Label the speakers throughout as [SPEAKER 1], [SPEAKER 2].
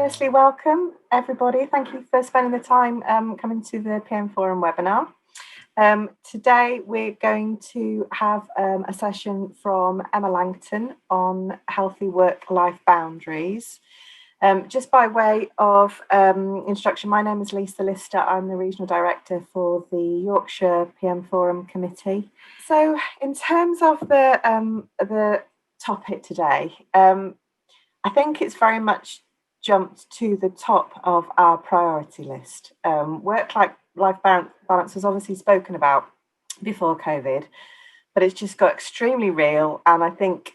[SPEAKER 1] Firstly, welcome everybody. Thank you for spending the time coming to the PM Forum webinar. Today we're going to have a session from Emma Langton on healthy work-life boundaries. Just by way of introduction, my name is Lisa Lister. I'm the Regional Director for the Yorkshire PM Forum Committee. So in terms of the topic today, I think it's very much jumped to the top of our priority list. Work-life balance was obviously spoken about before COVID, but it's just got extremely real. And I think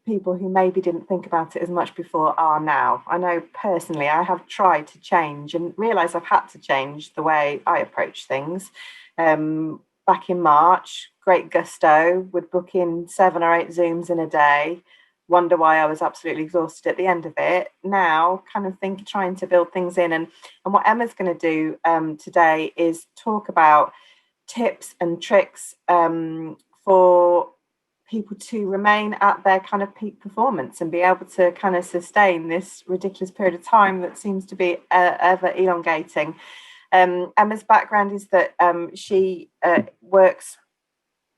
[SPEAKER 1] people who maybe didn't think about it as much before are now. I know personally, I have tried to change and realise I've had to change the way I approach things. Back in March, great gusto, would book in 7 or 8 Zooms in a day, wonder why I was absolutely exhausted at the end of it. Now, kind of trying to build things in. And what Emma's going to do today is talk about tips and tricks for people to remain at their kind of peak performance and be able to kind of sustain this ridiculous period of time that seems to be ever elongating. Emma's background is that she works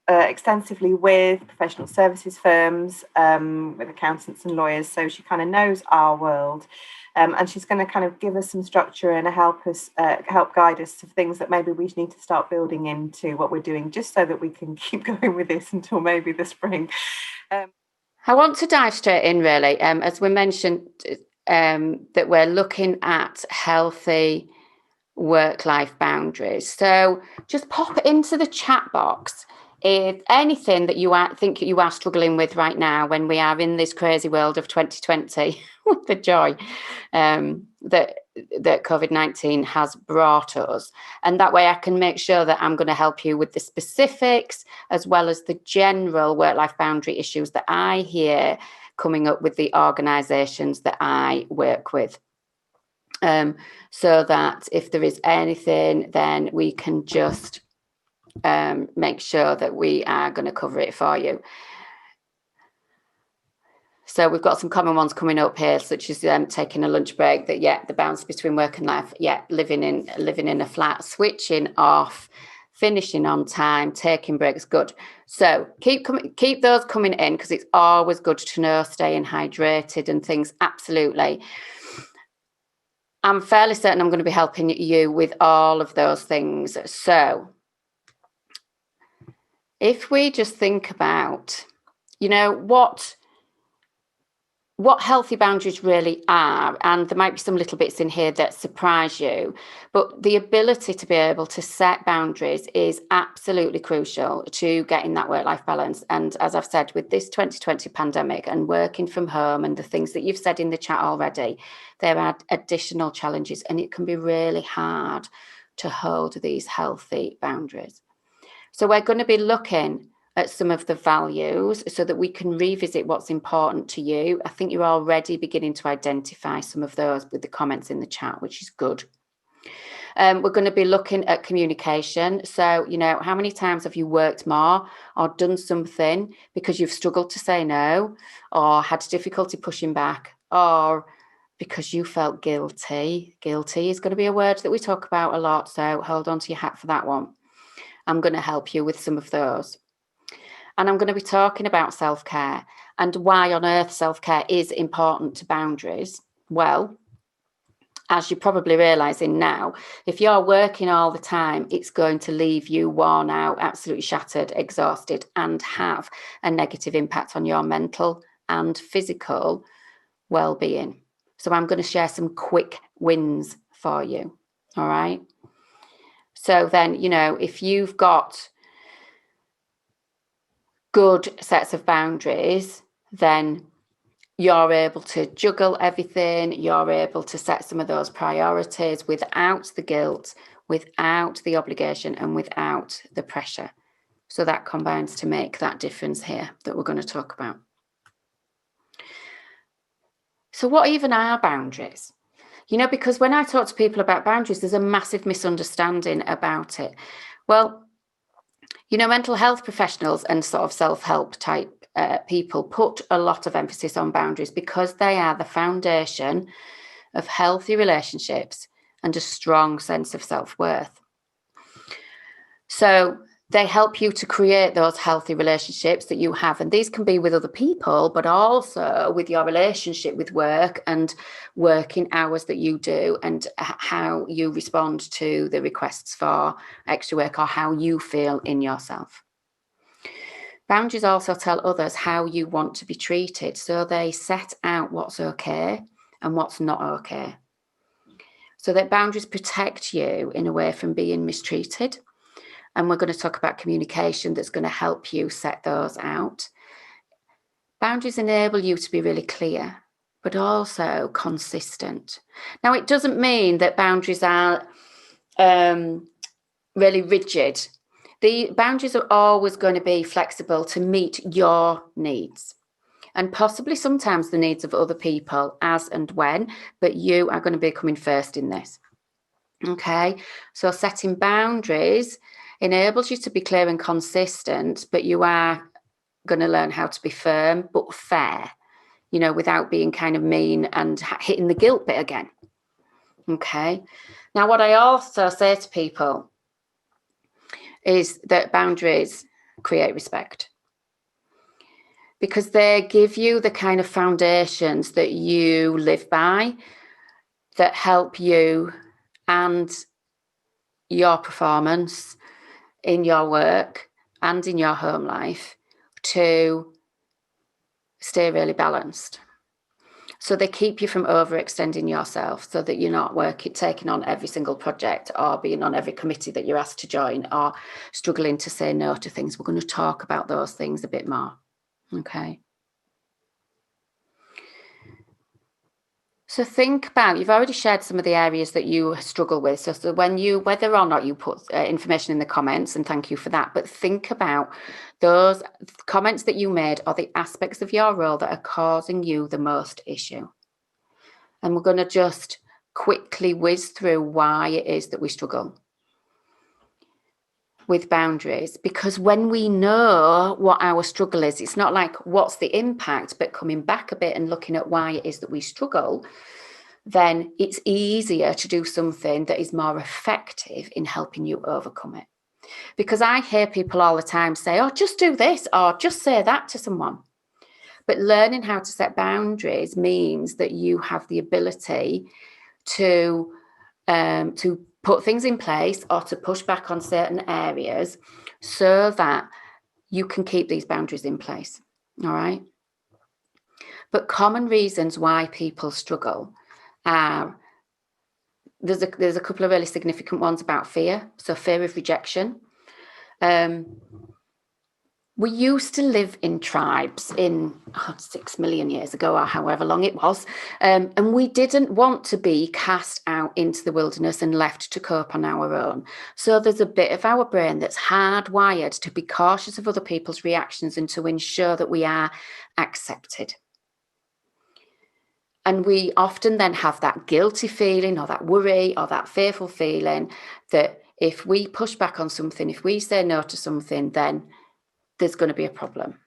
[SPEAKER 1] extensively with professional services firms, with accountants and lawyers, so she kind of knows our world, and she's going to kind of give us some structure and help guide us to things that maybe we need to start building into what we're doing, just so that we can keep going with this until maybe the spring.
[SPEAKER 2] I want to dive straight in, really, as we mentioned, that we're looking at healthy work-life boundaries. So just pop into the chat box if anything that you think you are struggling with right now, when we are in this crazy world of 2020, with the joy that COVID-19 has brought us. And that way I can make sure that I'm going to help you with the specifics, as well as the general work-life boundary issues that I hear coming up with the organisations that I work with. So that if there is anything, then we can just make sure that we are going to cover it for you. So we've got some common ones coming up here, such as taking a lunch break, that the balance between work and life, living in a flat, switching off, finishing on time, taking breaks, good. So keep those coming in, because it's always good to know, staying hydrated and things. Absolutely. I'm fairly certain I'm going to be helping you with all of those things. So if we just think about, what healthy boundaries really are, and there might be some little bits in here that surprise you, but the ability to be able to set boundaries is absolutely crucial to getting that work-life balance. And as I've said, with this 2020 pandemic and working from home and the things that you've said in the chat already, there are additional challenges, and it can be really hard to hold these healthy boundaries. So we're going to be looking at some of the values so that we can revisit what's important to you. I think you're already beginning to identify some of those with the comments in the chat, which is good. We're going to be looking at communication. So, how many times have you worked more or done something because you've struggled to say no, or had difficulty pushing back, or because you felt guilty? Guilty is going to be a word that we talk about a lot, so hold on to your hat for that one. I'm going to help you with some of those. And I'm going to be talking about self-care and why on earth self-care is important to boundaries. Well, as you're probably realising now, if you're working all the time, it's going to leave you worn out, absolutely shattered, exhausted, and have a negative impact on your mental and physical well-being. So I'm going to share some quick wins for you. All right. So then, if you've got good sets of boundaries, then you're able to juggle everything. You're able to set some of those priorities without the guilt, without the obligation, and without the pressure. So that combines to make that difference here that we're going to talk about. So what even are boundaries? Because when I talk to people about boundaries, there's a massive misunderstanding about it. Well, mental health professionals and sort of self-help type people put a lot of emphasis on boundaries because they are the foundation of healthy relationships and a strong sense of self-worth. So they help you to create those healthy relationships that you have. And these can be with other people, but also with your relationship with work and working hours that you do and how you respond to the requests for extra work or how you feel in yourself. Boundaries also tell others how you want to be treated. So they set out what's okay and what's not okay. So that boundaries protect you in a way from being mistreated. And we're going to talk about communication that's going to help you set those out. Boundaries enable you to be really clear, but also consistent. Now, it doesn't mean that boundaries are really rigid. The boundaries are always going to be flexible to meet your needs and possibly sometimes the needs of other people as and when, but you are going to be coming first in this. Okay, so setting boundaries enables you to be clear and consistent, but you are going to learn how to be firm but fair, without being kind of mean and hitting the guilt bit again. Okay, now what I also say to people is that boundaries create respect because they give you the kind of foundations that you live by that help you and your performance in your work and in your home life to stay really balanced. So they keep you from overextending yourself so that you're not taking on every single project or being on every committee that you're asked to join or struggling to say no to things. We're going to talk about those things a bit more. Okay. So think about, you've already shared some of the areas that you struggle with. So whether or not you put information in the comments, and thank you for that, but think about those comments that you made or the aspects of your role that are causing you the most issue. And we're going to just quickly whiz through why it is that we struggle with boundaries, because when we know what our struggle is, it's not like what's the impact, but coming back a bit and looking at why it is that we struggle, then it's easier to do something that is more effective in helping you overcome it. Because I hear people all the time say, oh, just do this or just say that to someone. But learning how to set boundaries means that you have the ability to put things in place or to push back on certain areas so that you can keep these boundaries in place. All right. But common reasons why people struggle are, there's a couple of really significant ones about fear. So fear of rejection. We used to live in tribes 6 million years ago or however long it was. And we didn't want to be cast out into the wilderness and left to cope on our own. So there's a bit of our brain that's hardwired to be cautious of other people's reactions and to ensure that we are accepted. And we often then have that guilty feeling or that worry or that fearful feeling that if we push back on something, if we say no to something, then there's going to be a problem.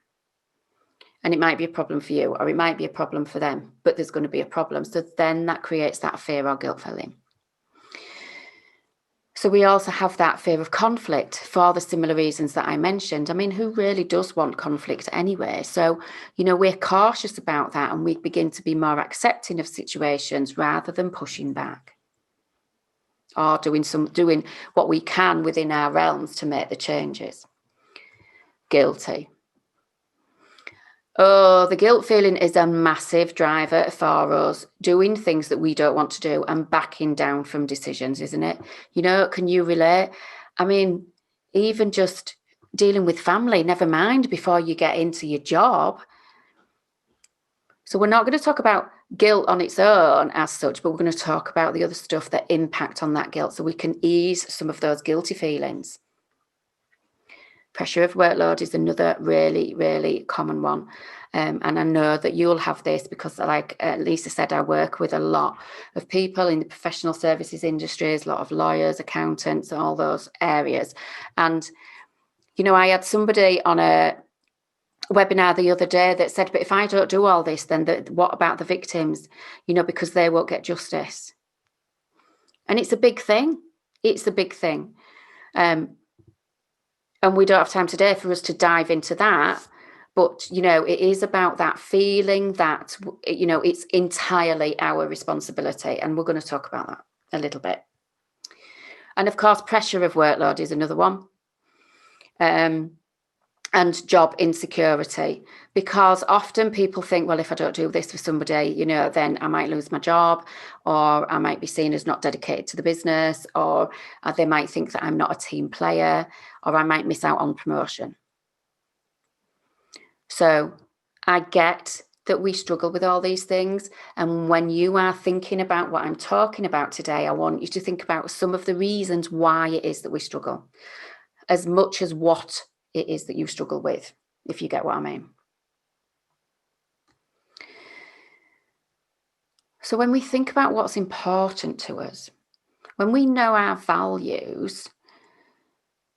[SPEAKER 2] And it might be a problem for you or it might be a problem for them, but there's going to be a problem. So then that creates that fear or guilt feeling. So we also have that fear of conflict for the similar reasons that I mentioned. I mean, who really does want conflict anyway? So, we're cautious about that and we begin to be more accepting of situations rather than pushing back or doing what we can within our realms to make the changes. Guilty. Oh, the guilt feeling is a massive driver for us doing things that we don't want to do and backing down from decisions, isn't it? Can you relate? I mean, even just dealing with family, never mind before you get into your job. So we're not going to talk about guilt on its own as such, but we're going to talk about the other stuff that impact on that guilt so we can ease some of those guilty feelings. Pressure of workload is another really, really common one. And I know that you'll have this because, like Lisa said, I work with a lot of people in the professional services industries, a lot of lawyers, accountants, all those areas. And, I had somebody on a webinar the other day that said, but if I don't do all this, then what about the victims? Because they won't get justice. And it's a big thing. It's a big thing. And we don't have time today for us to dive into that. But, it is about that feeling that, it's entirely our responsibility. And we're going to talk about that a little bit. And of course, pressure of workload is another one. And job insecurity, because often people think, well, if I don't do this for somebody, then I might lose my job, or I might be seen as not dedicated to the business, or they might think that I'm not a team player, or I might miss out on promotion. So I get that we struggle with all these things. And when you are thinking about what I'm talking about today, I want you to think about some of the reasons why it is that we struggle, as much as what it is that you struggle with, if you get what I mean. So when we think about what's important to us, when we know our values,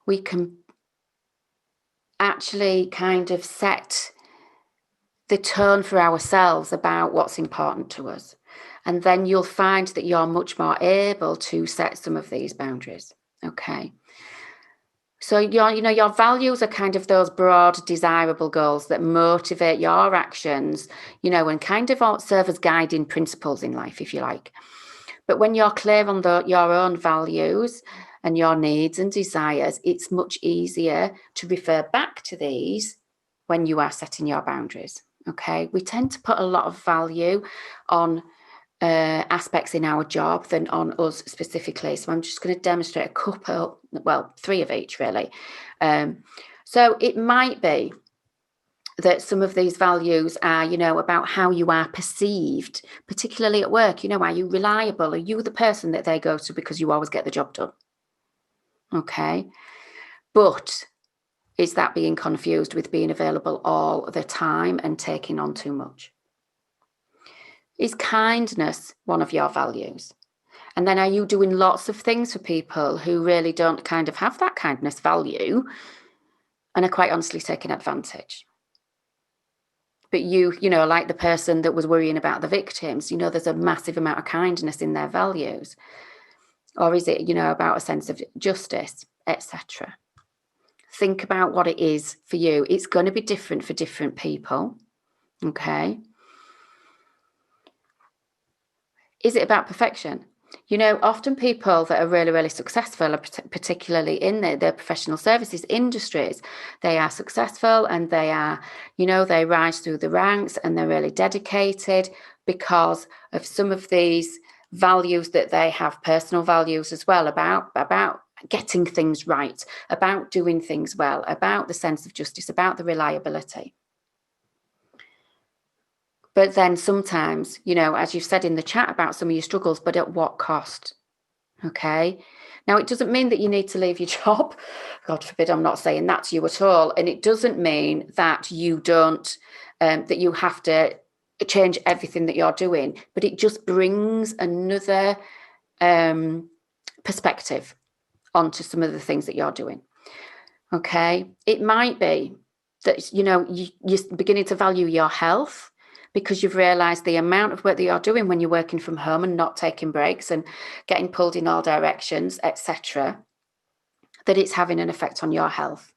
[SPEAKER 2] we can actually kind of set the tone for ourselves about what's important to us. And then you'll find that you're much more able to set some of these boundaries. Okay. So your values are kind of those broad, desirable goals that motivate your actions, and kind of serve as guiding principles in life, if you like. But when you're clear on your own values and your needs and desires, it's much easier to refer back to these when you are setting your boundaries. Okay, we tend to put a lot of value on aspects in our job than on us specifically. So I'm just going to demonstrate a couple, well, 3 of each really. So it might be that some of these values are, about how you are perceived, particularly at work. Are you reliable? Are you the person that they go to because you always get the job done? Okay. But is that being confused with being available all the time and taking on too much? Is kindness one of your values? And then are you doing lots of things for people who really don't kind of have that kindness value and are quite honestly taking advantage? But like the person that was worrying about the victims, there's a massive amount of kindness in their values. Or is it, about a sense of justice, etc.? Think about what it is for you. It's going to be different for different people. Okay. Is it about perfection? Often people that are really, really successful, particularly in their professional services industries, they are successful and they are, they rise through the ranks and they're really dedicated because of some of these values that they have, personal values as well, about getting things right, about doing things well, about the sense of justice, about the reliability. But then sometimes, as you've said in the chat about some of your struggles, but at what cost? Okay. Now, it doesn't mean that you need to leave your job. God forbid, I'm not saying that to you at all. And it doesn't mean that you don't, that you have to change everything that you're doing, but it just brings another perspective onto some of the things that you're doing. Okay. It might be that, you're beginning to value your health, because you've realized the amount of work that you're doing when you're working from home and not taking breaks and getting pulled in all directions, etc., that it's having an effect on your health.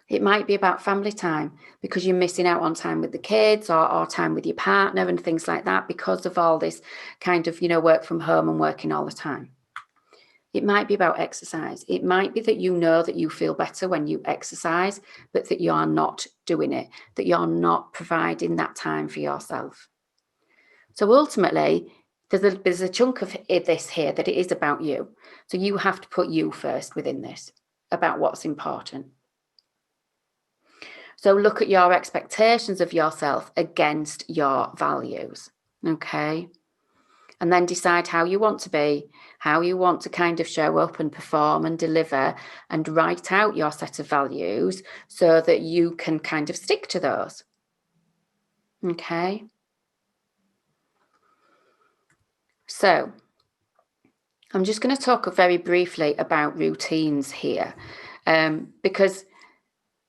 [SPEAKER 2] It might be about family time, because you're missing out on time with the kids or time with your partner and things like that because of all this kind of, work from home and working all the time. It might be about exercise. It might be that that you feel better when you exercise, but that you're not doing it, that you're not providing that time for yourself. So ultimately, there's a chunk of this here that it is about you. So you have to put you first within this, about what's important. So look at your expectations of yourself against your values, okay? And then decide how you want to be, how you want to kind of show up and perform and deliver, and write out your set of values so that you can kind of stick to those. Okay. So I'm just going to talk very briefly about routines here, because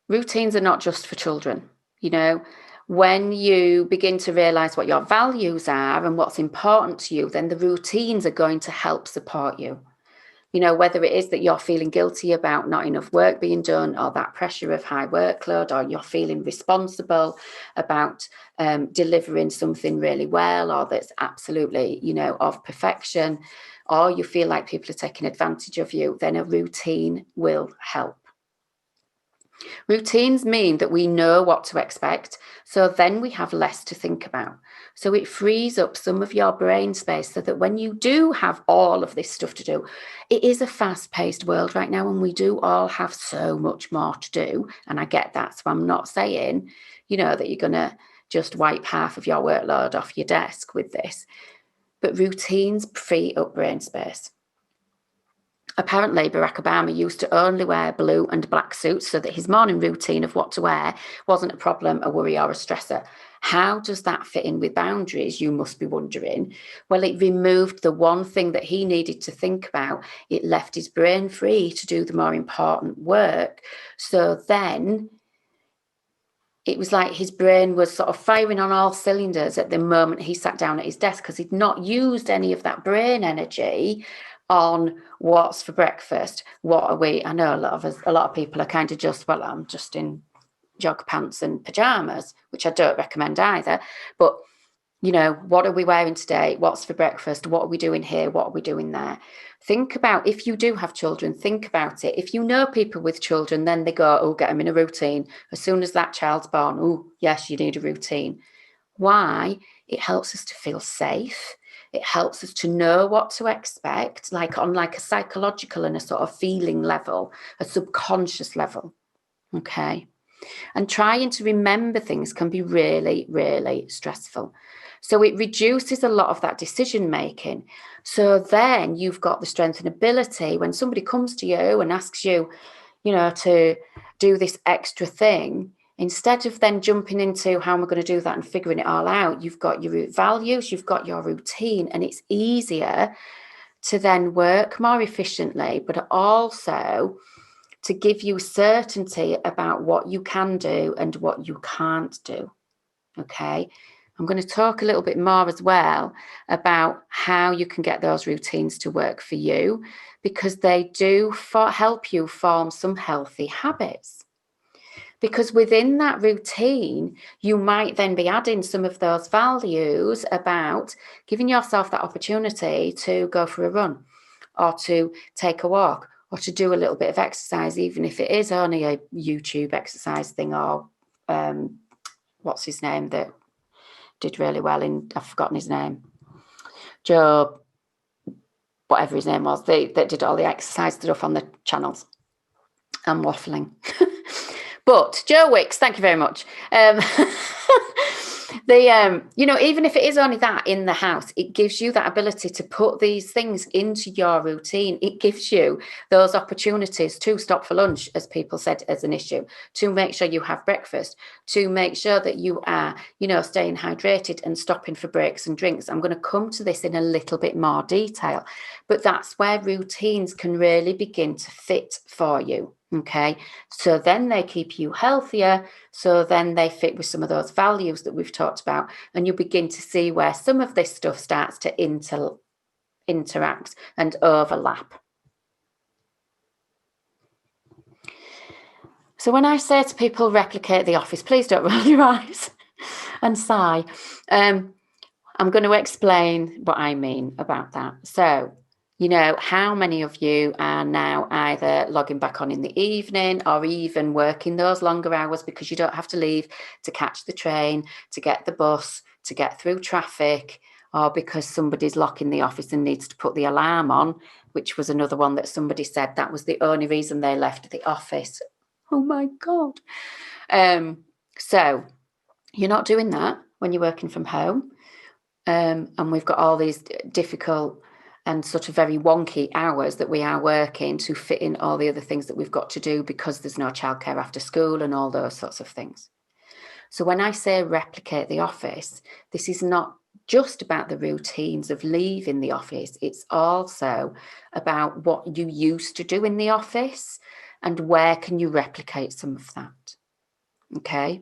[SPEAKER 2] routines are not just for children. You know, when you begin to realize what your values are and what's important to you, then the routines are going to help support you. You know, whether it is that you're feeling guilty about not enough work being done, or that pressure of high workload, or you're feeling responsible about delivering something really well, or that's absolutely, you know, of perfection, or you feel like people are taking advantage of you, then a routine will help. Routines mean that we know what to expect, so then we have less to think about. So it frees up some of your brain space so that when you do have all of this stuff to do, it is a fast-paced world right now, and we do all have so much more to do. And I get that. So I'm not saying, you know, that you're going to just wipe half of your workload off your desk with this. But routines free up brain space. Apparently, Barack Obama used to only wear blue and black suits so that his morning routine of what to wear wasn't a problem, a worry, or a stressor. How does that fit in with boundaries, you must be wondering? Well, it removed the one thing that he needed to think about. It left his brain free to do the more important work. So then it was like his brain was sort of firing on all cylinders at the moment he sat down at his desk, because he'd not used any of that brain energy on what's for breakfast, what are we. I know a lot of people are kind of just, well, I'm just in jog pants and pajamas, which I don't recommend either. But, you know, what are we wearing today? What's for breakfast? What are we doing here? What are we doing there? Think about, if you do have children, think about it. If you know people with children, then they go, oh, get them in a routine. As soon as that child's born, oh, yes, you need a routine. Why? It helps us to feel safe. It helps us to know what to expect, like on like a psychological and a sort of feeling level, a subconscious level. Okay. And trying to remember things can be really, really stressful. So it reduces a lot of that decision making. So then you've got the strength and ability when somebody comes to you and asks you, you know, to do this extra thing, instead of then jumping into how am I going to do that and figuring it all out, you've got your values, you've got your routine, and it's easier to then work more efficiently, but also to give you certainty about what you can do and what you can't do. Okay. I'm going to talk a little bit more as well about how you can get those routines to work for you, because they do help you form some healthy habits. Because within that routine, you might then be adding some of those values about giving yourself that opportunity to go for a run, or to take a walk, or to do a little bit of exercise, even if it is only a YouTube exercise thing, or what's his name that did really well I've forgotten his name, Joe, whatever his name was, that did all the exercise stuff on the channels. I'm waffling. But Joe Wicks, thank you very much. You know, even if it is only that in the house, it gives you that ability to put these things into your routine. It gives you those opportunities to stop for lunch, as people said, as an issue, to make sure you have breakfast, to make sure that you are, you know, staying hydrated and stopping for breaks and drinks. I'm going to come to this in a little bit more detail, but that's where routines can really begin to fit for you. Okay, so then they keep you healthier. So then they fit with some of those values that we've talked about, and you begin to see where some of this stuff starts to interact and overlap. So when I say to people, replicate the office, please don't roll your eyes and sigh. I'm going to explain what I mean about that. So, you know, how many of you are now either logging back on in the evening, or even working those longer hours because you don't have to leave to catch the train, to get the bus, to get through traffic, or because somebody's locking the office and needs to put the alarm on, which was another one that somebody said that was the only reason they left the office. Oh my God. So you're not doing that when you're working from home. And we've got all these difficult and sort of very wonky hours that we are working to fit in all the other things that we've got to do, because there's no childcare after school and all those sorts of things. So when I say replicate the office, this is not just about the routines of leaving the office. It's also about what you used to do in the office and where can you replicate some of that. Okay.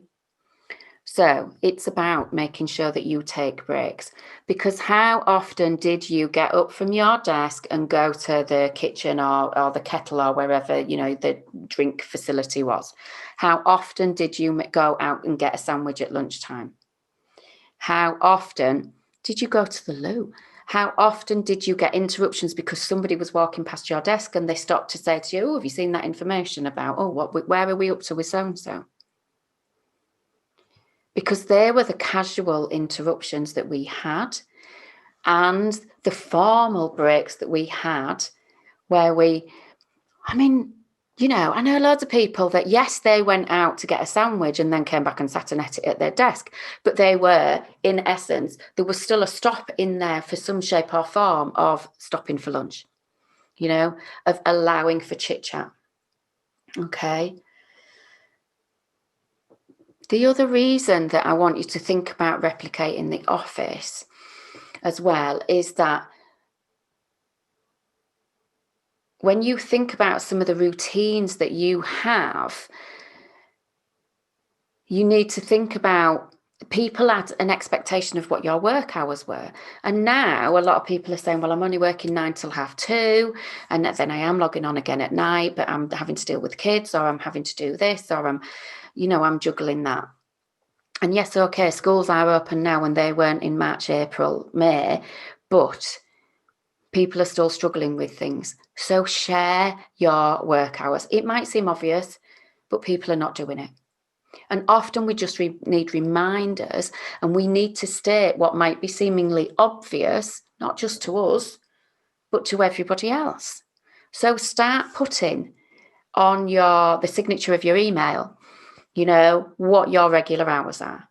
[SPEAKER 2] So it's about making sure that you take breaks, because how often did you get up from your desk and go to the kitchen or the kettle or wherever, the drink facility was? How often did you go out and get a sandwich at lunchtime? How often did you go to the loo? How often did you get interruptions because somebody was walking past your desk and they stopped to say to you, oh, have you seen that information about, where are we up to with so-and-so? Because they were the casual interruptions that we had and the formal breaks that we had where I know loads of people that, yes, they went out to get a sandwich and then came back and sat and ate it at their desk. But they were, in essence, there was still a stop in there for some shape or form of stopping for lunch, of allowing for chit chat. Okay. The other reason that I want you to think about replicating the office as well is that when you think about some of the routines that you have, you need to think about people had an expectation of what your work hours were. And now a lot of people are saying, well, I'm only working 9 till 2:30, and then I am logging on again at night, but I'm having to deal with kids, or I'm having to do this, or I'm juggling that. And yes, okay, schools are open now and they weren't in March, April, May, but people are still struggling with things. So share your work hours. It might seem obvious, but people are not doing it. And often we just need reminders, and we need to state what might be seemingly obvious, not just to us, but to everybody else. So start putting on the signature of your email, what your regular hours are.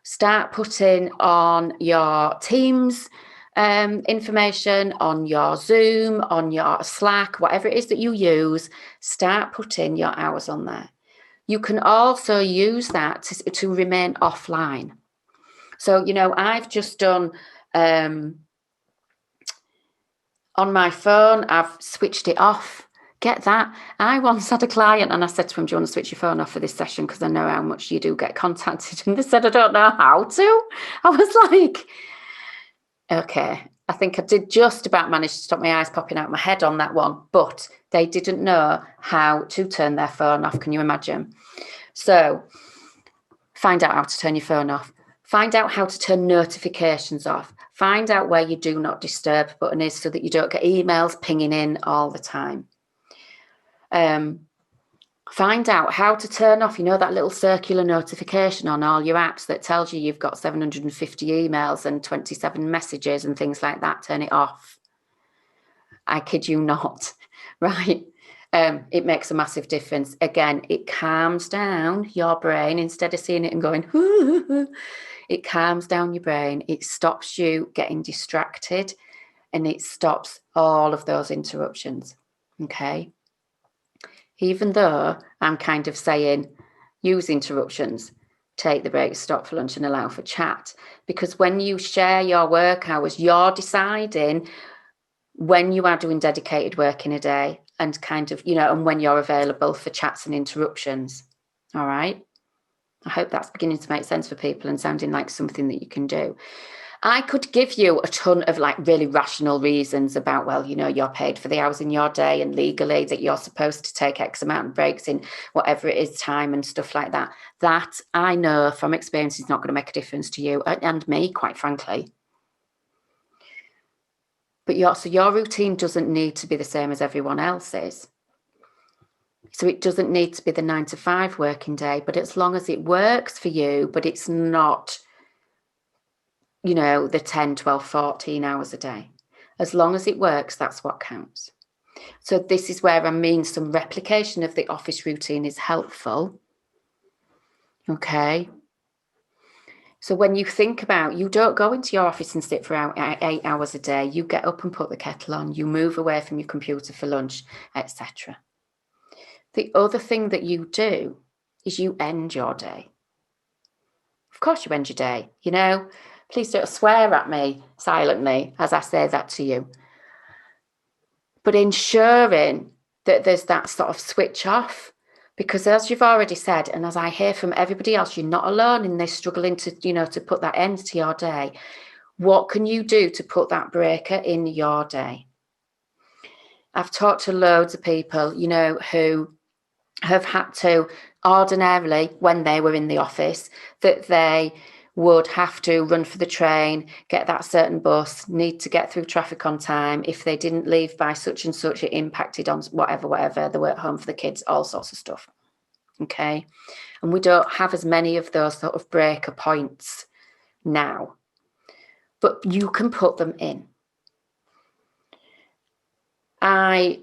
[SPEAKER 2] Start putting on your Teams information, on your Zoom, on your Slack, whatever it is that you use, start putting your hours on there. You can also use that to remain offline. So, I've just done on my phone, I've switched it off. Get that. I once had a client and I said to him, do you want to switch your phone off for this session? Because I know how much you do get contacted. And they said, I don't know how to. I was like, okay, I think I did just about manage to stop my eyes popping out my head on that one. But they didn't know how to turn their phone off. Can you imagine? So find out how to turn your phone off. Find out how to turn notifications off. Find out where your do not disturb button is so that you don't get emails pinging in all the time. Find out how to turn off, that little circular notification on all your apps that tells you you've got 750 emails and 27 messages and things like that. Turn it off. I kid you not, right? It makes a massive difference. Again, it calms down your brain instead of seeing it and going, it calms down your brain. It stops you getting distracted and it stops all of those interruptions. Okay. Even though I'm kind of saying use interruptions, take the break, stop for lunch and allow for chat. Because when you share your work hours, you're deciding when you are doing dedicated work in a day and kind of, and when you're available for chats and interruptions. All right. I hope that's beginning to make sense for people and sounding like something that you can do. I could give you a ton of really rational reasons about, well, you're paid for the hours in your day and legally that you're supposed to take X amount of breaks in whatever it is time and stuff like that. That I know from experience is not going to make a difference to you and me, quite frankly. But your routine doesn't need to be the same as everyone else's. So it doesn't need to be the 9 to 5 working day, but as long as it works for you, but it's not, the 10, 12, 14 hours a day. As long as it works, that's what counts. So this is where I mean some replication of the office routine is helpful. Okay. So when you think about, you don't go into your office and sit for 8 hours a day. You get up and put the kettle on. You move away from your computer for lunch, etc. The other thing that you do is you end your day. Of course you end your day, Please don't swear at me silently as I say that to you. But ensuring that there's that sort of switch off Because as you've already said, and as I hear from everybody else, you're not alone in this struggling to, to put that end to your day. What can you do to put that breaker in your day? I've talked to loads of people, who have had to ordinarily, when they were in the office, that they would have to run for the train, get that certain bus, need to get through traffic on time. If they didn't leave by such and such, it impacted on whatever, they were at home for the kids, all sorts of stuff. Okay. And we don't have as many of those sort of breaker points now, but you can put them in. I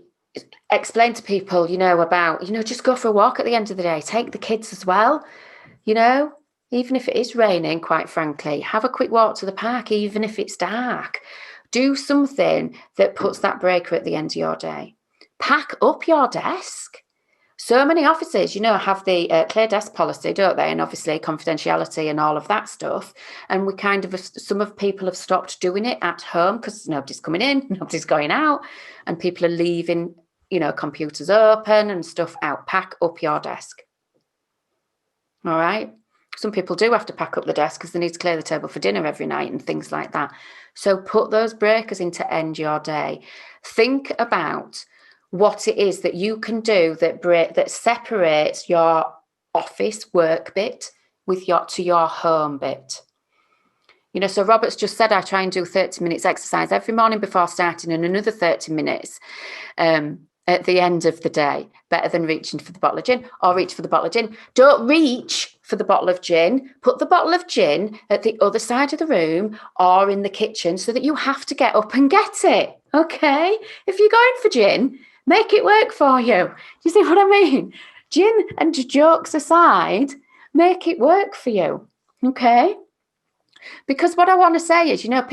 [SPEAKER 2] explain to people, about, just go for a walk at the end of the day, take the kids as well, even if it is raining, quite frankly, have a quick walk to the park, even if it's dark. Do something that puts that breaker at the end of your day. Pack up your desk. So many offices, have the clear desk policy, don't they? And obviously confidentiality and all of that stuff. And we some of people have stopped doing it at home because nobody's coming in, nobody's going out, and people are leaving, computers open and stuff out. Pack up your desk. All right. Some people do have to pack up the desk because they need to clear the table for dinner every night and things like that. So put those breakers in to end your day. Think about what it is that you can do that separates your office work bit to your home bit. So Robert's just said, I try and do 30 minutes exercise every morning before starting and another 30 minutes at the end of the day. Better than reaching for the bottle of gin, or reach for the bottle of gin. Don't reach for the bottle of gin. Put the bottle of gin at the other side of the room or in the kitchen so that you have to get up and get it. Okay? If you're going for gin, make it work for you. You see what I mean? Gin and jokes aside, make it work for you. Okay? Because what I want to say is, I've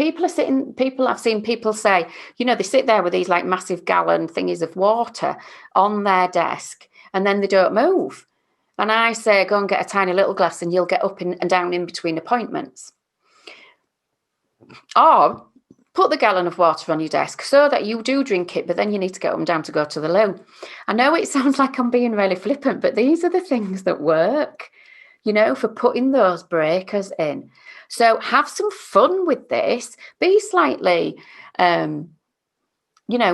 [SPEAKER 2] seen people say, they sit there with these like massive gallon thingies of water on their desk and then they don't move. And I say, go and get a tiny little glass and you'll get up and down in between appointments. Or put the gallon of water on your desk so that you do drink it, but then you need to get up and down to go to the loo. I know it sounds like I'm being really flippant, but these are the things that work, for putting those breakers in. So have some fun with this. Be slightly,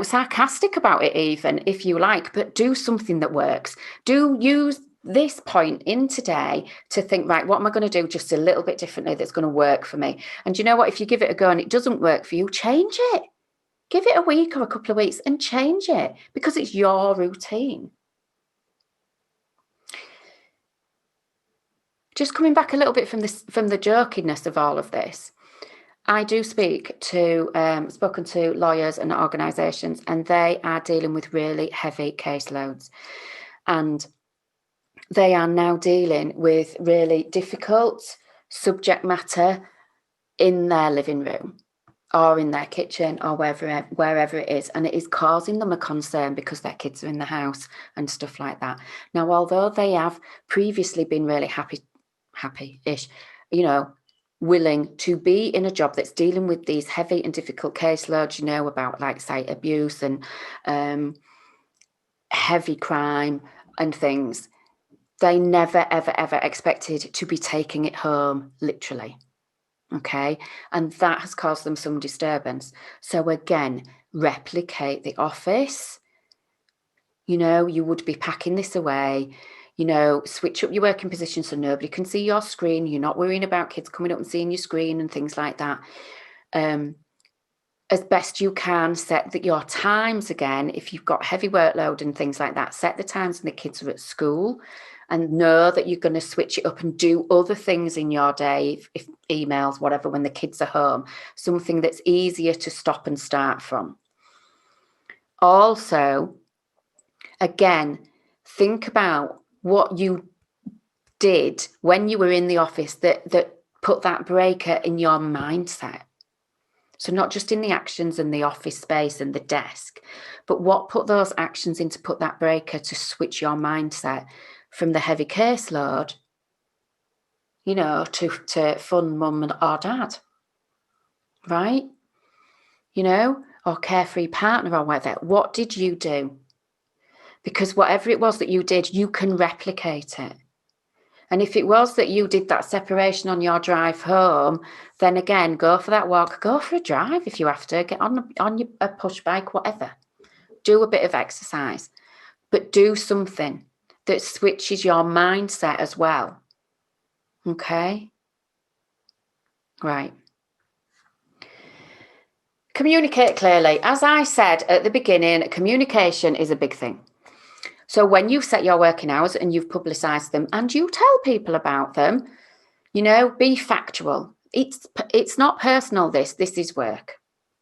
[SPEAKER 2] sarcastic about it even, if you like, but do something that works. Do use this point in today to think, right, what am I going to do just a little bit differently that's going to work for me? And you know what? If you give it a go and it doesn't work for you, change it. Give it a week or a couple of weeks and change it because it's your routine. Just coming back a little bit from the jokiness of all of this, I do spoken to lawyers and organisations, and they are dealing with really heavy caseloads. And they are now dealing with really difficult subject matter in their living room or in their kitchen or wherever it is. And it is causing them a concern because their kids are in the house and stuff like that. Now, although they have previously been really happy-ish, willing to be in a job that's dealing with these heavy and difficult caseloads, about like say abuse and heavy crime and things, they never, ever, ever expected to be taking it home, literally. Okay. And that has caused them some disturbance. So again, replicate the office. You would be packing this away, switch up your working position so nobody can see your screen. You're not worrying about kids coming up and seeing your screen and things like that. As best you can, set your times again. If you've got heavy workload and things like that, set the times when the kids are at school and know that you're going to switch it up and do other things in your day, if emails, whatever, when the kids are home, something that's easier to stop and start from. Also, again, think about what you did when you were in the office that put that breaker in your mindset. So not just in the actions and the office space and the desk, but what put those actions in to put that breaker to switch your mindset from the heavy caseload, to fun mum or dad, right? Or carefree partner or whatever. What did you do? Because whatever it was that you did, you can replicate it. And if it was that you did that separation on your drive home, then again, go for that walk, go for a drive if you have to, get on a push bike, whatever. Do a bit of exercise, but do something that switches your mindset as well. Okay? Right. Communicate clearly. As I said at the beginning, communication is a big thing. So when you've set your working hours and you've publicised them and you tell people about them, be factual. It's not personal, this is work.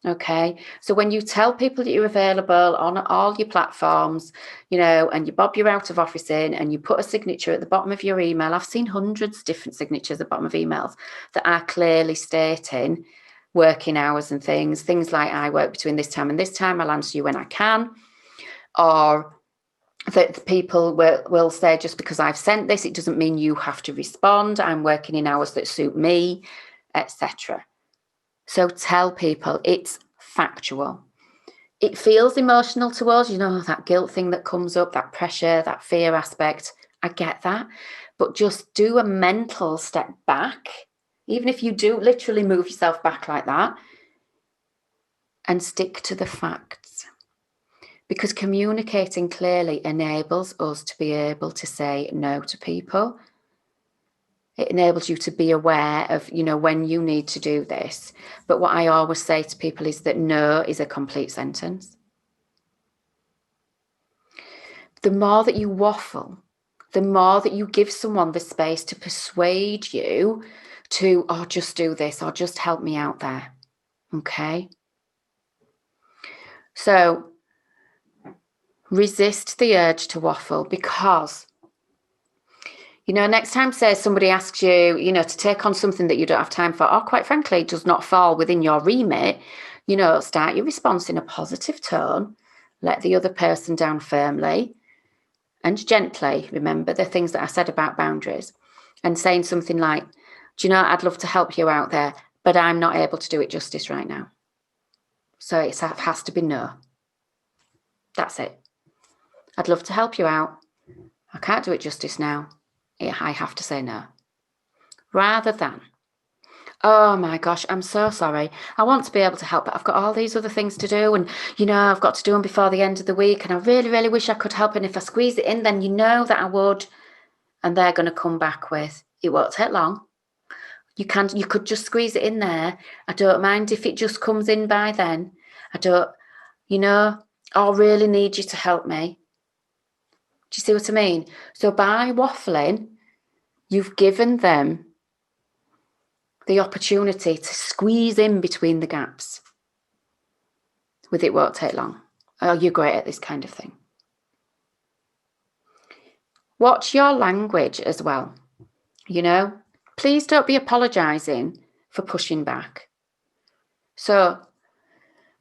[SPEAKER 2] Okay. So when you tell people that you're available on all your platforms, and you bob your out of office in and you put a signature at the bottom of your email, I've seen hundreds of different signatures at the bottom of emails that are clearly stating working hours and things like I work between this time and this time, I'll answer you when I can, or that people will say, just because I've sent this, it doesn't mean you have to respond. I'm working in hours that suit me, etc. So tell people it's factual. It feels emotional to us, that guilt thing that comes up, that pressure, that fear aspect. I get that. But just do a mental step back, even if you do literally move yourself back like that, and stick to the facts. Because communicating clearly enables us to be able to say no to people. It enables you to be aware of, when you need to do this. But what I always say to people is that no is a complete sentence. The more that you waffle, the more that you give someone the space to persuade you to, just do this, or just help me out there. Okay? So resist the urge to waffle, because, next time, say somebody asks you, to take on something that you don't have time for, or quite frankly, does not fall within your remit, start your response in a positive tone, let the other person down firmly and gently. Remember the things that I said about boundaries, and saying something like, I'd love to help you out there, but I'm not able to do it justice right now. So it has to be no. That's it. I'd love to help you out. I can't do it justice now. I have to say no. Rather than, oh my gosh, I'm so sorry. I want to be able to help, but I've got all these other things to do, and, I've got to do them before the end of the week, and I really, really wish I could help, and if I squeeze it in, then that I would. And they're going to come back with, it won't take long. You could just squeeze it in there. I don't mind if it just comes in by then. I don't, I'll really need you to help me. Do you see what I mean? So by waffling, you've given them the opportunity to squeeze in between the gaps with it won't take long. Oh, you're great at this kind of thing. Watch your language as well. Please don't be apologising for pushing back. So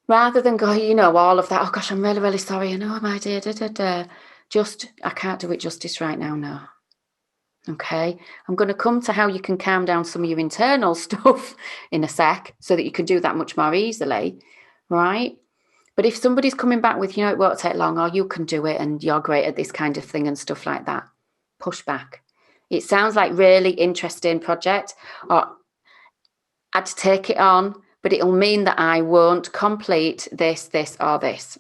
[SPEAKER 2] rather than go, all of that, oh gosh, I'm really, really sorry, my dear, just, I can't do it justice right now, no. Okay, I'm going to come to how you can calm down some of your internal stuff in a sec, so that you can do that much more easily, right? But if somebody's coming back with, it won't take long, or you can do it and you're great at this kind of thing and stuff like that, push back. It sounds like really interesting project, or I'd take it on, but it'll mean that I won't complete this, or this.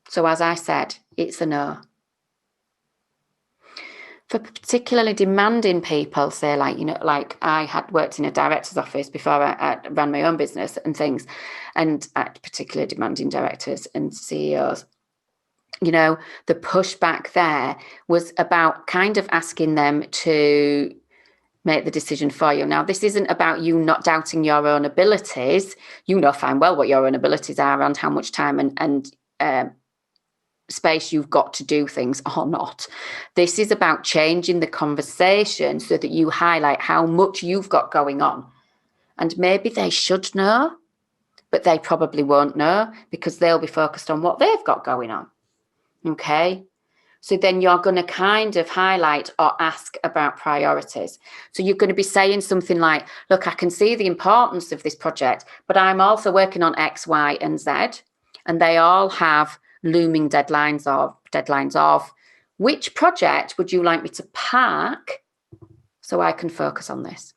[SPEAKER 2] So as I said, it's a no. For particularly demanding people, say like I had worked in a director's office before I ran my own business and things, and at particularly demanding directors and CEOs, the pushback there was about kind of asking them to make the decision for you. Now, this isn't about you not doubting your own abilities. You know fine well what your own abilities are and how much time and space you've got to do things or not. This is about changing the conversation so that you highlight how much you've got going on. And maybe they should know, but they probably won't know because they'll be focused on what they've got going on. Okay? So then you're going to kind of highlight or ask about priorities. So you're going to be saying something like, look, I can see the importance of this project, but I'm also working on X, Y, and Z, and they all have looming deadlines of, which project would you like me to park so I can focus on this?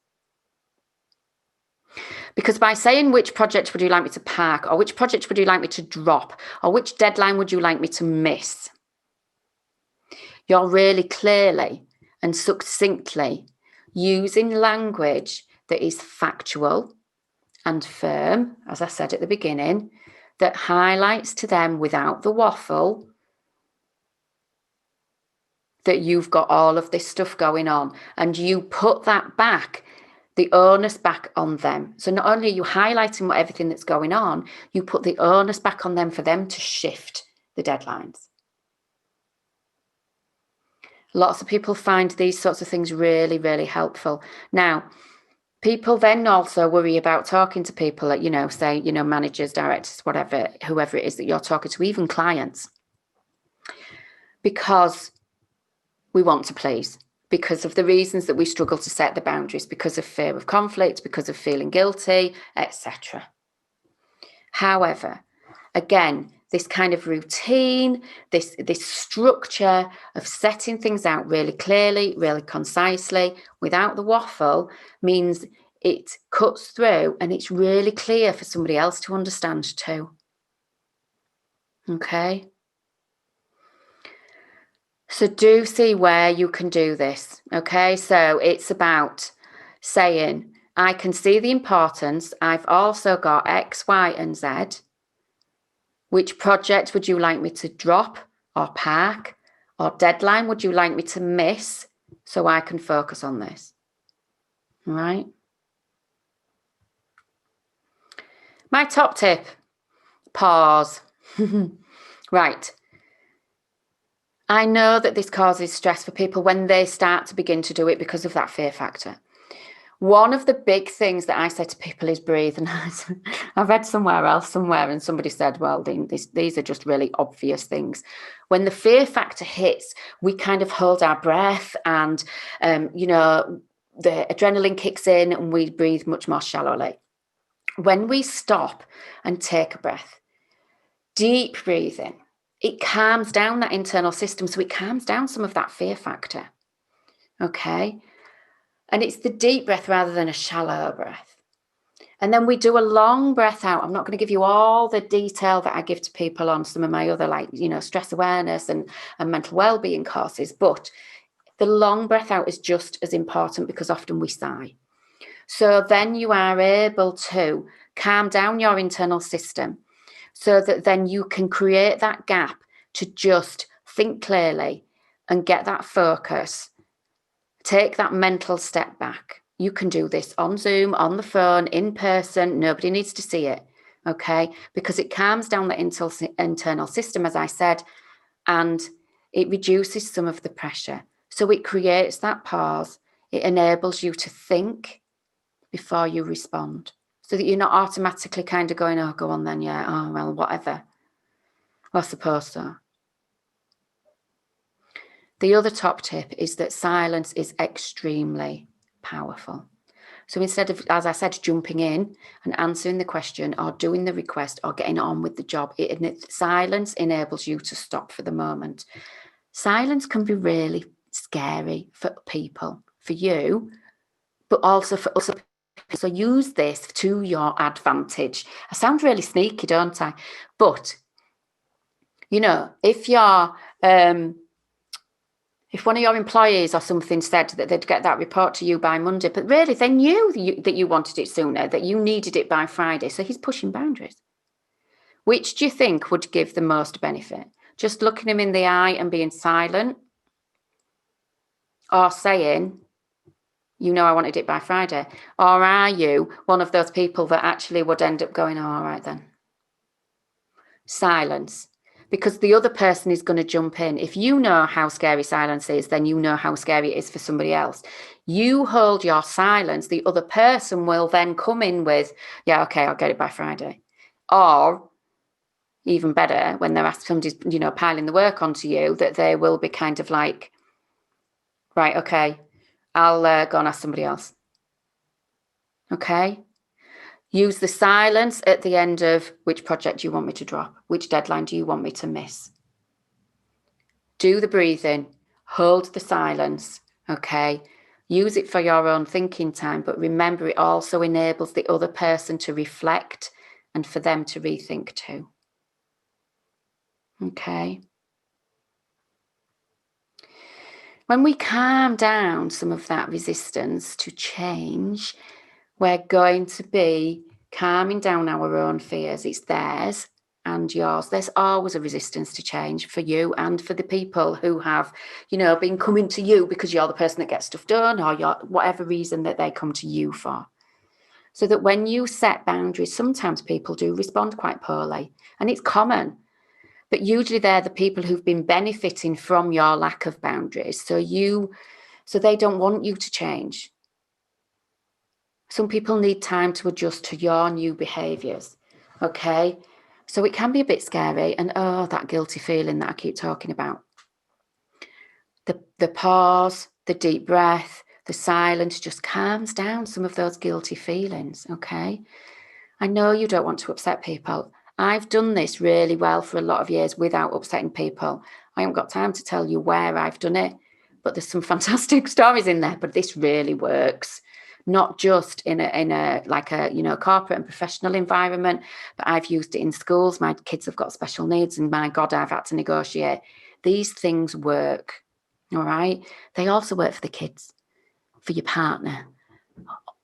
[SPEAKER 2] Because by saying which project would you like me to park, or which project would you like me to drop, or which deadline would you like me to miss, you're really clearly and succinctly using language that is factual and firm, as I said at the beginning, that highlights to them without the waffle that you've got all of this stuff going on, and you put that back, the onus back on them. So not only are you highlighting everything that's going on, you put the onus back on them for them to shift the deadlines. Lots of people find these sorts of things really, really helpful. Now, people then also worry about talking to people that, say, managers, directors, whatever, whoever it is that you're talking to, even clients, because we want to please, because of the reasons that we struggle to set the boundaries, because of fear of conflict, because of feeling guilty, etc. However, again, this kind of routine, this structure of setting things out really clearly, really concisely, without the waffle, means it cuts through and it's really clear for somebody else to understand too. Okay? So do see where you can do this. Okay? So it's about saying, I can see the importance. I've also got X, Y, and Z. Which project would you like me to drop or park, or deadline would you like me to miss so I can focus on this? All right. My top tip, pause. Right. I know that this causes stress for people when they start to begin to do it because of that fear factor. One of the big things that I say to people is breathe. And I read somewhere, and somebody said, well, these are just really obvious things. When the fear factor hits, we kind of hold our breath and, the adrenaline kicks in and we breathe much more shallowly. When we stop and take a breath, deep breathing, it calms down that internal system. So it calms down some of that fear factor. Okay. And it's the deep breath rather than a shallow breath. And then we do a long breath out. I'm not going to give you all the detail that I give to people on some of my other, stress awareness and mental wellbeing courses. But the long breath out is just as important because often we sigh. So then you are able to calm down your internal system so that then you can create that gap to just think clearly and get that focus. Take that mental step back. You can do this on Zoom, on the phone, in person. Nobody needs to see it, okay? Because it calms down the internal system, as I said, and it reduces some of the pressure. So it creates that pause. It enables you to think before you respond so that you're not automatically kind of going, oh, go on then, yeah, oh, well, whatever. I suppose so. The other top tip is that silence is extremely powerful. So instead of, as I said, jumping in and answering the question or doing the request or getting on with the job, silence enables you to stop for the moment. Silence can be really scary for people, for you, but also for us. So use this to your advantage. I sound really sneaky, don't I? But, if you're... if one of your employees or something said that they'd get that report to you by Monday, but really they knew that you wanted it sooner, that you needed it by Friday. So he's pushing boundaries. Which do you think would give the most benefit? Just looking him in the eye and being silent, or saying, I wanted it by Friday? Or are you one of those people that actually would end up going, oh, all right then? Silence. Because the other person is going to jump in. If you know how scary silence is, then you know how scary it is for somebody else. You hold your silence. The other person will then come in with, yeah, okay, I'll get it by Friday. Or even better, when they're asked, somebody's, piling the work onto you, that they will be kind of like, right, okay, I'll go and ask somebody else. Okay? Use the silence at the end of which project do you want me to drop? Which deadline do you want me to miss? Do the breathing, hold the silence, okay? Use it for your own thinking time, but remember it also enables the other person to reflect and for them to rethink too. Okay? When we calm down some of that resistance to change, we're going to be calming down our own fears. It's theirs and yours. There's always a resistance to change for you and for the people who have, been coming to you because you're the person that gets stuff done, or you're whatever reason that they come to you for. So that when you set boundaries, sometimes people do respond quite poorly, and it's common. But usually they're the people who've been benefiting from your lack of boundaries. So they don't want you to change. Some people need time to adjust to your new behaviours, okay? So it can be a bit scary, and that guilty feeling that I keep talking about. The pause, the deep breath, the silence just calms down some of those guilty feelings, okay? I know you don't want to upset people. I've done this really well for a lot of years without upsetting people. I haven't got time to tell you where I've done it, but there's some fantastic stories in there, but this really works. Not just in a corporate and professional environment, but I've used it in schools. My kids have got special needs, and my God, I've had to negotiate. These things work, all right? They also work for the kids, for your partner,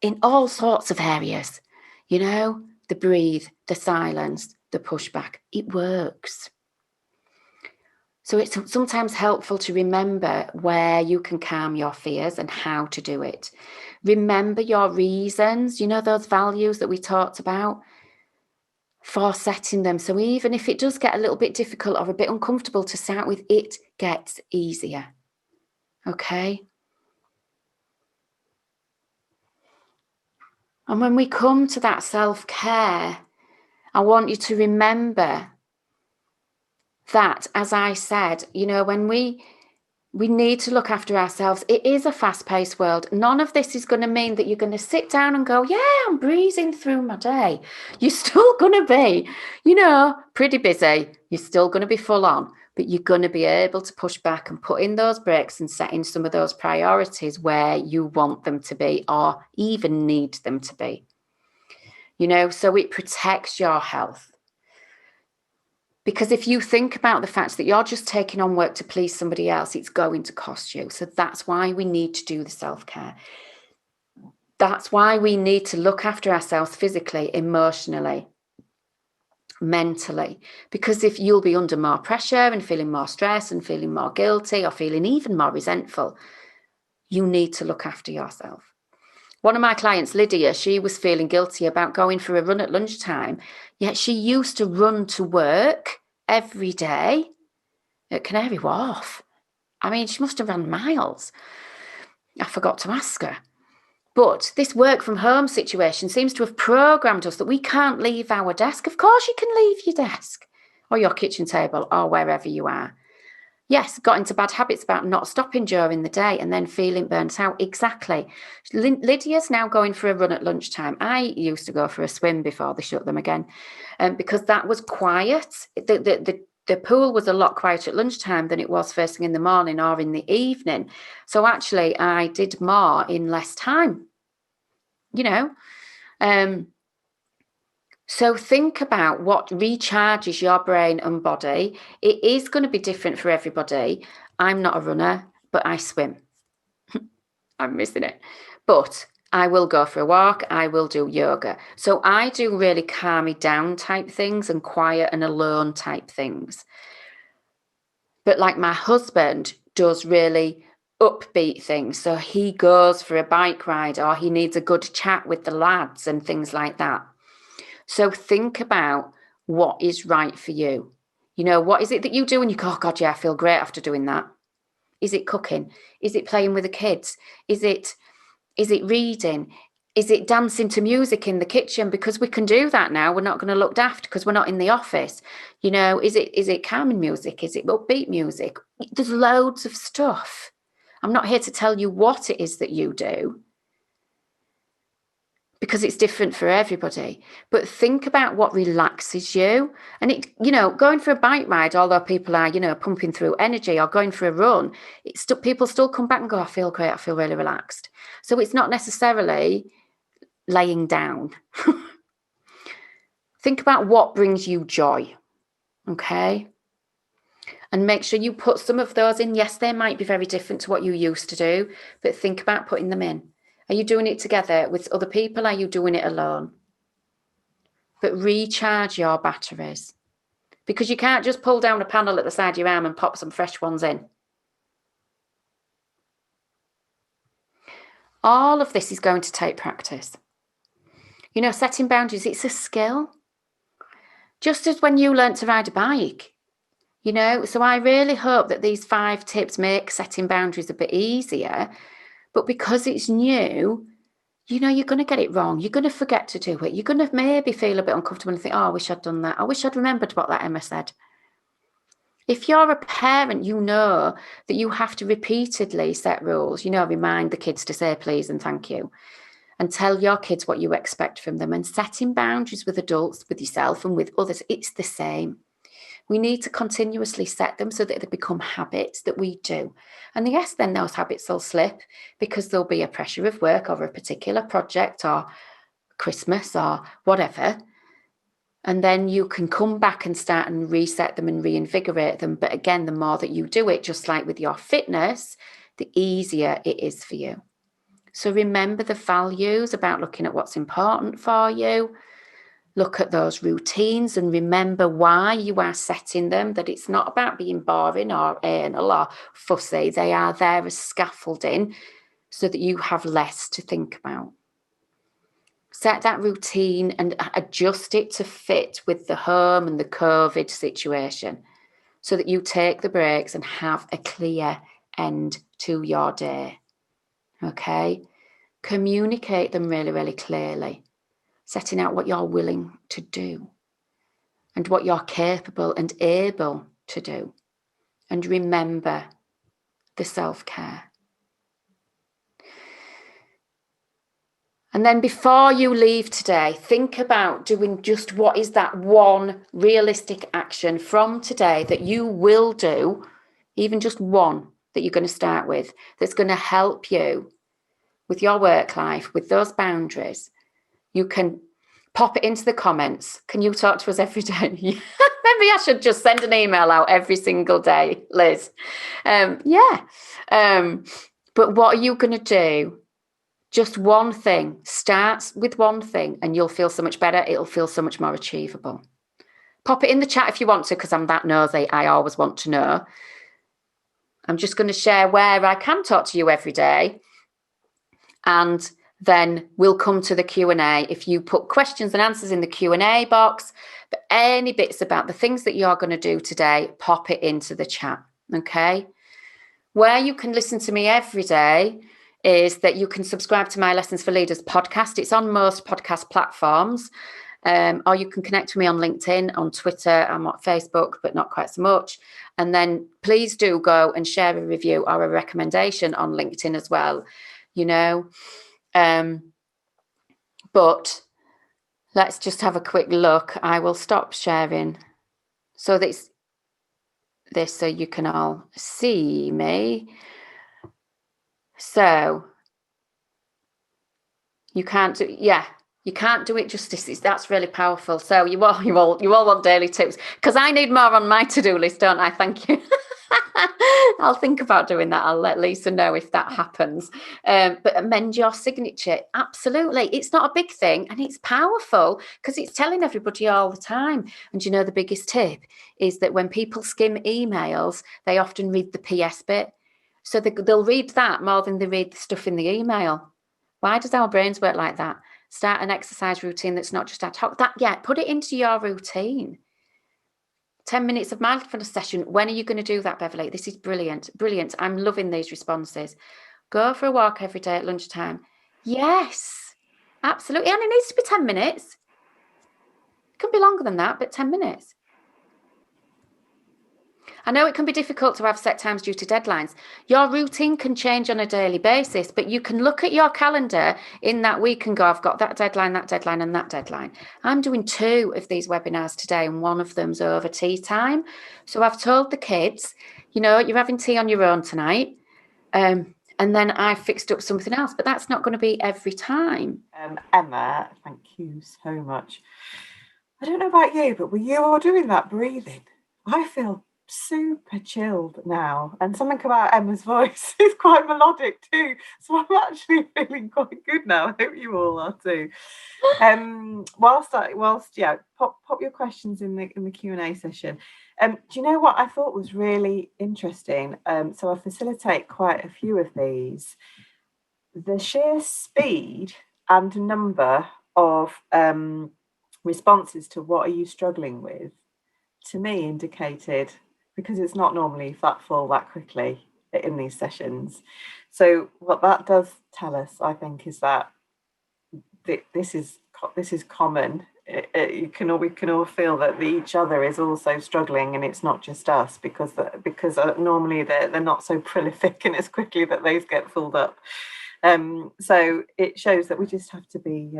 [SPEAKER 2] in all sorts of areas. The breathe, the silence, the pushback. It works. So it's sometimes helpful to remember where you can calm your fears and how to do it. Remember your reasons, those values that we talked about, for setting them. So even if it does get a little bit difficult or a bit uncomfortable to start with, it gets easier. Okay? And when we come to that self-care, I want you to remember that, as I said, when we need to look after ourselves. It is a fast-paced world. None of this is going to mean that you're going to sit down and go, yeah, I'm breezing through my day. You're still going to be, pretty busy. You're still going to be full on, but you're going to be able to push back and put in those breaks and set in some of those priorities where you want them to be or even need them to be. So it protects your health. Because if you think about the fact that you're just taking on work to please somebody else, it's going to cost you. So that's why we need to do the self-care. That's why we need to look after ourselves physically, emotionally, mentally. Because if you'll be under more pressure and feeling more stress and feeling more guilty or feeling even more resentful, you need to look after yourself. One of my clients, Lydia, she was feeling guilty about going for a run at lunchtime, yet she used to run to work every day at Canary Wharf. I mean, she must have run miles. I forgot to ask her. But this work from home situation seems to have programmed us that we can't leave our desk. Of course you can leave your desk or your kitchen table or wherever you are. Yes, got into bad habits about not stopping during the day and then feeling burnt out. Exactly. Lydia's now going for a run at lunchtime. I used to go for a swim before they shut them again, because that was quiet. The pool was a lot quieter at lunchtime than it was first thing in the morning or in the evening. So actually, I did more in less time, So think about what recharges your brain and body. It is going to be different for everybody. I'm not a runner, but I swim. I'm missing it. But I will go for a walk. I will do yoga. So I do really calm me down type things and quiet and alone type things. But like my husband does really upbeat things. So he goes for a bike ride or he needs a good chat with the lads and things like that. So think about what is right for you. What is it that you do and you go, oh God, yeah, I feel great after doing that. Is it cooking? Is it playing with the kids? Is it reading? Is it dancing to music in the kitchen? Because we can do that now. We're not going to look daft because we're not in the office. Is it calming music? Is it upbeat music? There's loads of stuff. I'm not here to tell you what it is that you do, because it's different for everybody. But think about what relaxes you. And it, you know, going for a bike ride, although people are, you know, pumping through energy, or going for a run, it's still, people still come back and go, I feel great, I feel really relaxed. So it's not necessarily laying down. Think about what brings you joy, okay? And make sure you put some of those in. Yes, they might be very different to what you used to do, but think about putting them in. Are you doing it together with other people? Are you doing it alone? But recharge your batteries, because you can't just pull down a panel at the side of your arm and pop some fresh ones in. All of this is going to take practice. You know, setting boundaries, it's a skill. Just as when you learnt to ride a bike, you know, so I really hope that these 5 tips make setting boundaries a bit easier. But because it's new, you know, you're going to get it wrong. You're going to forget to do it. You're going to maybe feel a bit uncomfortable and think, oh, I wish I'd done that. I wish I'd remembered what that Emma said. If you're a parent, you know that you have to repeatedly set rules, you know, remind the kids to say please and thank you, and tell your kids what you expect from them. And setting boundaries with adults, with yourself and with others, it's the same. We need to continuously set them so that they become habits that we do. And yes, then those habits will slip because there'll be a pressure of work over a particular project or Christmas or whatever. And then you can come back and start and reset them and reinvigorate them. But again, the more that you do it, just like with your fitness, the easier it is for you. So remember the values about looking at what's important for you. Look at those routines and remember why you are setting them, that it's not about being boring or anal or fussy. They are there as scaffolding so that you have less to think about. Set that routine and adjust it to fit with the home and the COVID situation so that you take the breaks and have a clear end to your day. Okay? Communicate them really, really clearly. Setting out what you're willing to do and what you're capable and able to do. And remember the self-care. And then before you leave today, think about doing just what is that one realistic action from today that you will do, even just one that you're going to start with, that's going to help you with your work life, with those boundaries. You can pop it into the comments. Can you talk to us every day? Maybe I should just send an email out every single day, Liz. But what are you going to do? Just one thing. Start with one thing and you'll feel so much better. It'll feel so much more achievable. Pop it in the chat if you want to, because I'm that nosy. I always want to know. I'm just going to share where I can talk to you every day. And then we'll come to the Q&A. If you put questions and answers in the Q&A box, but any bits about the things that you're going to do today, pop it into the chat, okay? Where you can listen to me every day is that you can subscribe to my Lessons for Leaders podcast. It's on most podcast platforms, or you can connect with me on LinkedIn, on Twitter, I'm on Facebook, but not quite so much. And then please do go and share a review or a recommendation on LinkedIn as well, you know. But let's just have a quick look. I will stop sharing so this so you can all see me. So you can't do, you can't do it justice. That's really powerful. So you all want daily tips, because I need more on my to-do list, don't I? Thank you. I'll think about doing that. I'll let Lisa know if that happens. But amend your signature. Absolutely. It's not a big thing and it's powerful because it's telling everybody all the time. And you know, the biggest tip is that when people skim emails, they often read the PS bit. So they'll read that more than they read the stuff in the email. Why does our brains work like that? Start an exercise routine that's not just ad hoc. Put it into your routine. 10 minutes of mindfulness session. When are you going to do that, Beverly? This is brilliant. Brilliant. I'm loving these responses. Go for a walk every day at lunchtime. Yes, absolutely. And it needs to be 10 minutes. It can be longer than that, but 10 minutes. I know it can be difficult to have set times due to deadlines. Your routine can change on a daily basis, but you can look at your calendar in that week and go, I've got that deadline, and that deadline. I'm doing 2 of these webinars today, and one of them's over tea time. So I've told the kids, you're having tea on your own tonight. And then I fixed up something else, but that's not going to be every time.
[SPEAKER 1] Emma, thank you so much. I don't know about you, but when you are doing that breathing, I feel super chilled now. And something about Emma's voice is quite melodic too. So I'm actually feeling quite good now. I hope you all are too. Pop your questions in the Q&A session. Do you know what I thought was really interesting? So I facilitate quite a few of these. The sheer speed and number of responses to what are you struggling with, to me indicated, because it's not normally that full that quickly in these sessions. So what that does tell us, I think, is that this is common. We can all feel that each other is also struggling, and it's not just us, because normally they're not so prolific and as quickly that those get filled up. So it shows that we just have to be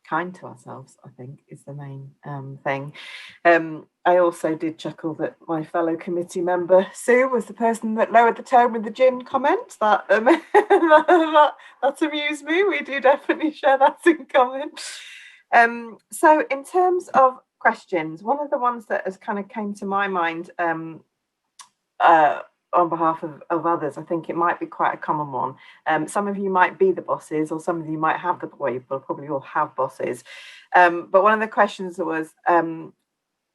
[SPEAKER 1] kind to ourselves, I think, is the main thing. I also did chuckle that my fellow committee member Sue was the person that lowered the tone with the gin comment. That that amused me. We do definitely share that in common. So in terms of questions, one of the ones that has kind of came to my mind on behalf of others, I think it might be quite a common one. Some of you might be the bosses, or some of you might have you probably all have bosses. But one of the questions was,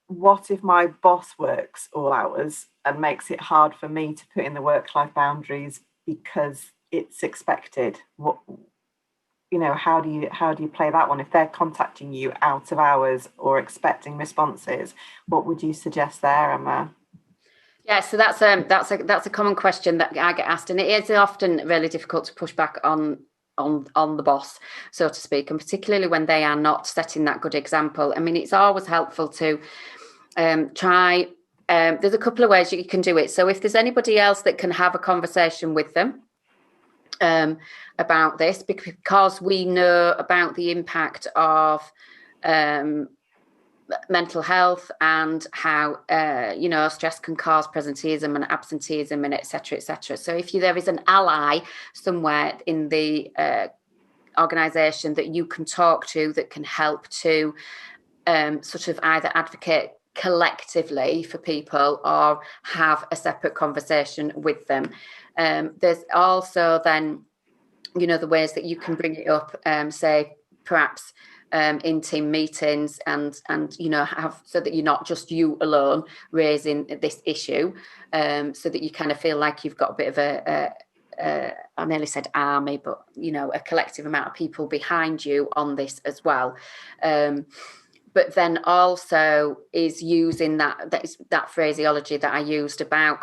[SPEAKER 1] what if my boss works all hours and makes it hard for me to put in the work-life boundaries because it's expected? How do you play that one? If they're contacting you out of hours or expecting responses, what would you suggest there, Emma?
[SPEAKER 2] Yeah, so that's a common question that I get asked, and it is often really difficult to push back on the boss, so to speak, and particularly when they are not setting that good example. I mean, it's always helpful to try. There's a couple of ways you can do it. So if there's anybody else that can have a conversation with them about this, because we know about the impact of mental health and how stress can cause presenteeism and absenteeism and etc. So if there is an ally somewhere in the organisation that you can talk to that can help to sort of either advocate collectively for people or have a separate conversation with them. There's also then the ways that you can bring it up, say perhaps in team meetings and have, so that you're not just you alone raising this issue, so that you kind of feel like you've got a bit of I nearly said army, but a collective amount of people behind you on this as well. But then also is using that phraseology that I used about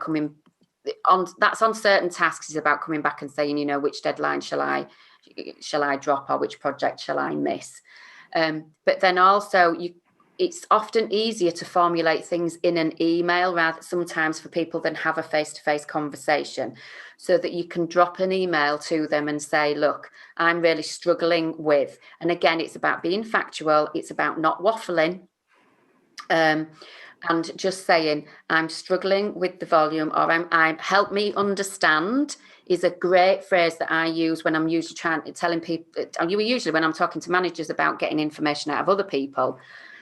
[SPEAKER 2] coming on, that's on certain tasks, is about coming back and saying, which deadline shall I drop, or which project shall I miss? But then also it's often easier to formulate things in an email rather sometimes for people than have a face-to-face conversation, so that you can drop an email to them and say, look, I'm really struggling with, and again, it's about being factual, it's about not waffling, and just saying, I'm struggling with the volume, or I'm help me understand is a great phrase that I use when I'm usually telling people, usually when I'm talking to managers about getting information out of other people.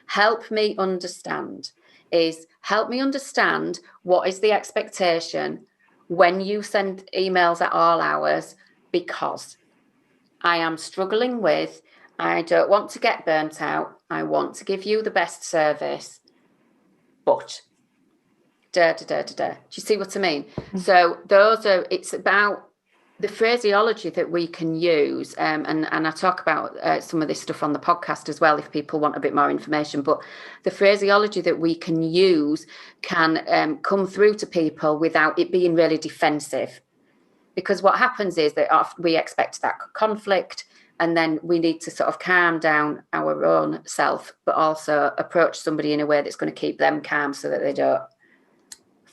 [SPEAKER 2] Help me understand is help me understand what is the expectation when you send emails at all hours, because I am struggling with, I don't want to get burnt out, I want to give you the best service, but da. Do you see what I mean? Mm-hmm. So it's about the phraseology that we can use, and I talk about some of this stuff on the podcast as well if people want a bit more information, but the phraseology that we can use can come through to people without it being really defensive, because what happens is that we expect that conflict, and then we need to sort of calm down our own self, but also approach somebody in a way that's going to keep them calm so that they don't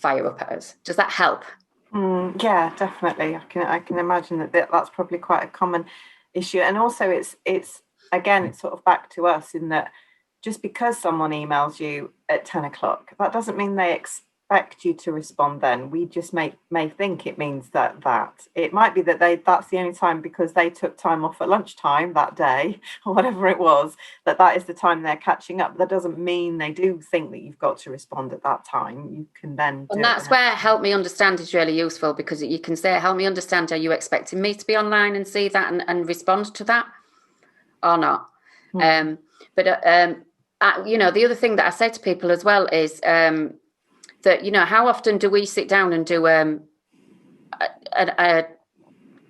[SPEAKER 2] fire up at us. Does that help?
[SPEAKER 1] Yeah, definitely. I can imagine that's probably quite a common issue, and also it's again, it's sort of back to us in that just because someone emails you at 10 o'clock, that doesn't mean they expect you to respond then. We just may think it means that it might be that that's the only time because they took time off at lunchtime that day or whatever it was, that is the time they're catching up. That doesn't mean they do think that you've got to respond at that time. You can then do
[SPEAKER 2] and that's where help me understand is really useful, because you can say, help me understand, are you expecting me to be online and see that and respond to that or not? The other thing that I say to people as well is that, how often do we sit down and do a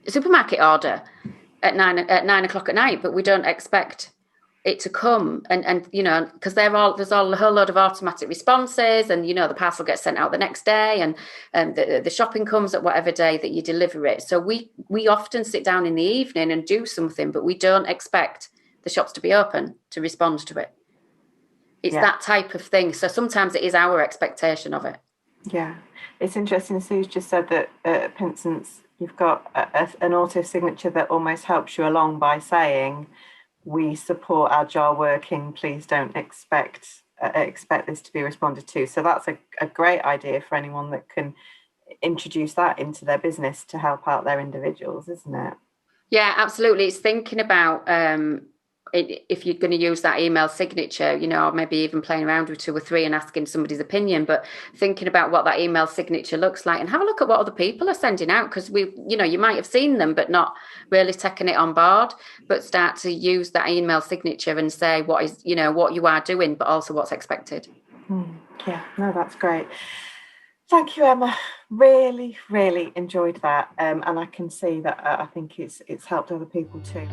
[SPEAKER 2] supermarket order at 9 o'clock at night, but we don't expect it to come, and because there's a whole load of automatic responses, and the parcel gets sent out the next day, and the shopping comes at whatever day that you deliver it. So we often sit down in the evening and do something, but we don't expect the shops to be open to respond to it. It's that type of thing. So sometimes it is our expectation of it.
[SPEAKER 1] Yeah, it's interesting. Sue's just said that at Pinson's you've got an auto signature that almost helps you along by saying, we support agile working, please don't expect this to be responded to. So that's a great idea for anyone that can introduce that into their business to help out their individuals, isn't it?
[SPEAKER 2] Yeah, absolutely. It's thinking about if you're going to use that email signature, or maybe even playing around with 2 or 3 and asking somebody's opinion, but thinking about what that email signature looks like, and have a look at what other people are sending out, because you might have seen them but not really taken it on board, but start to use that email signature and say what is, what you are doing, but also what's expected.
[SPEAKER 1] Yeah, no, that's great. Thank you, Emma. Really, really enjoyed that, and I can see that I think it's helped other people too.